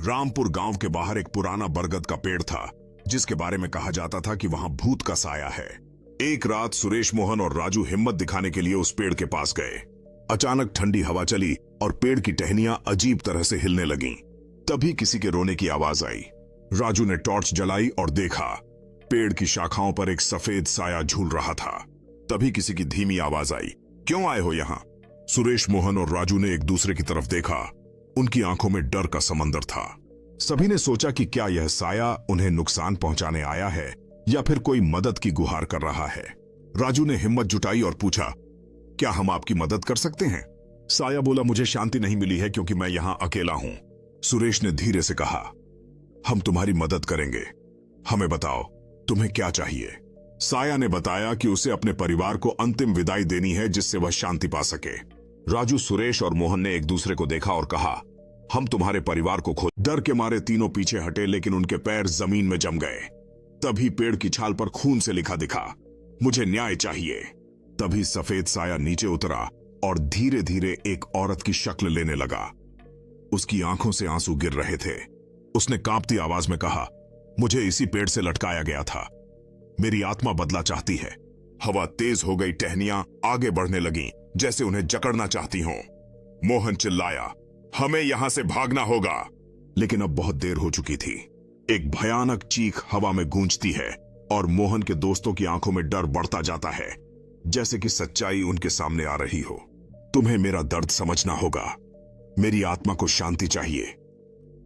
रामपुर गांव के बाहर एक पुराना बरगद का पेड़ था, जिसके बारे में कहा जाता था कि वहां भूत का साया है। एक रात सुरेश, मोहन और राजू हिम्मत दिखाने के लिए उस पेड़ के पास गए। अचानक ठंडी हवा चली और पेड़ की टहनियां अजीब तरह से हिलने लगीं। तभी किसी के रोने की आवाज आई। राजू ने टॉर्च जलाई और देखा, पेड़ की शाखाओं पर एक सफेद साया झूल रहा था। तभी किसी की धीमी आवाज आई, क्यों आए हो यहां? सुरेश, मोहन और राजू ने एक दूसरे की तरफ देखा। उनकी आंखों में डर का समंदर था। सभी ने सोचा कि क्या यह साया उन्हें नुकसान पहुंचाने आया है या फिर कोई मदद की गुहार कर रहा है। राजू ने हिम्मत जुटाई और पूछा, क्या हम आपकी मदद कर सकते हैं? साया बोला, मुझे शांति नहीं मिली है क्योंकि मैं यहां अकेला हूं। सुरेश ने धीरे से कहा, हम तुम्हारी मदद करेंगे, हमें बताओ तुम्हें क्या चाहिए। साया ने बताया कि उसे अपने परिवार को अंतिम विदाई देनी है जिससे वह शांति पा सके। राजू, सुरेश और मोहन ने एक दूसरे को देखा और कहा, हम तुम्हारे परिवार को खो। डर के मारे तीनों पीछे हटे, लेकिन उनके पैर जमीन में जम गए। तभी पेड़ की छाल पर खून से लिखा दिखा, मुझे न्याय चाहिए। तभी सफेद साया नीचे उतरा और धीरे धीरे एक औरत की शक्ल लेने लगा। उसकी आंखों से आंसू गिर रहे थे। उसने कांपती आवाज में कहा, मुझे इसी पेड़ से लटकाया गया था, मेरी आत्मा बदला चाहती है। हवा तेज हो गई, टहनियां आगे बढ़ने लगीं, जैसे उन्हें जकड़ना चाहती हों। मोहन चिल्लाया, हमें यहां से भागना होगा। लेकिन अब बहुत देर हो चुकी थी। एक भयानक चीख हवा में गूंजती है और मोहन के दोस्तों की आंखों में डर बढ़ता जाता है, जैसे कि सच्चाई उनके सामने आ रही हो। तुम्हें मेरा दर्द समझना होगा, मेरी आत्मा को शांति चाहिए,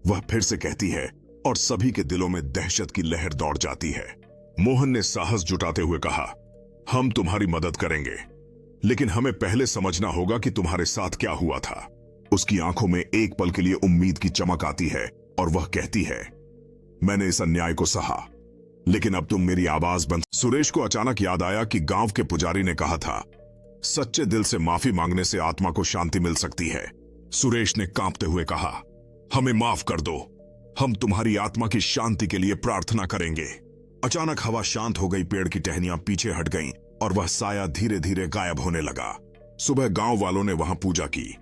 वह फिर से कहती है और सभी के दिलों में दहशत की लहर दौड़ जाती है। मोहन ने साहस जुटाते हुए कहा, हम तुम्हारी मदद करेंगे, लेकिन हमें पहले समझना होगा कि तुम्हारे साथ क्या हुआ था। उसकी आंखों में एक पल के लिए उम्मीद की चमक आती है और वह कहती है, मैंने इस अन्याय को सहा, लेकिन अब तुम मेरी आवाज बन। सुरेश को अचानक याद आया कि गांव के पुजारी ने कहा था, सच्चे दिल से माफी मांगने से आत्मा को शांति मिल सकती है। सुरेश ने कांपते हुए कहा, हमें माफ कर दो, हम तुम्हारी आत्मा की शांति के लिए प्रार्थना करेंगे। अचानक हवा शांत हो गई, पेड़ की टहनियां पीछे हट गईं और वह साया धीरे धीरे गायब होने लगा। सुबह गांव वालों ने वहां पूजा की।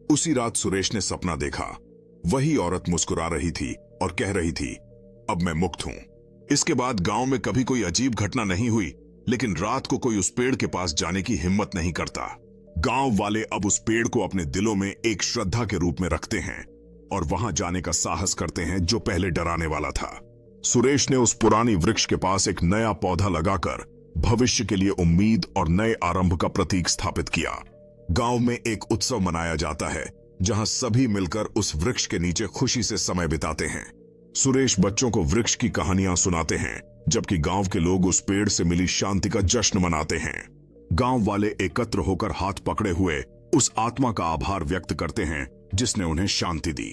उसी रात सुरेश ने सपना देखा। वही औरत मुस्कुरा रही थी और कह रही थी, अब मैं मुक्त हूं। इसके बाद गांव में कभी कोई अजीब घटना नहीं हुई, लेकिन रात को कोई उस पेड़ के पास जाने की हिम्मत नहीं करता। गांव वाले अब उस पेड़ को अपने दिलों में एक श्रद्धा के रूप में रखते हैं और वहां जाने का साहस करते हैं जो पहले डराने वाला था। सुरेश ने उस पुरानी वृक्ष के पास एक नया पौधा लगाकर भविष्य के लिए उम्मीद और नए आरंभ का प्रतीक स्थापित किया। गांव में एक उत्सव मनाया जाता है जहां सभी मिलकर उस वृक्ष के नीचे खुशी से समय बिताते हैं। सुरेश बच्चों को वृक्ष की कहानियां सुनाते हैं, जबकि गांव के लोग उस पेड़ से मिली शांति का जश्न मनाते हैं। गांव वाले एकत्र होकर हाथ पकड़े हुए उस आत्मा का आभार व्यक्त करते हैं जिसने उन्हें शांति दी।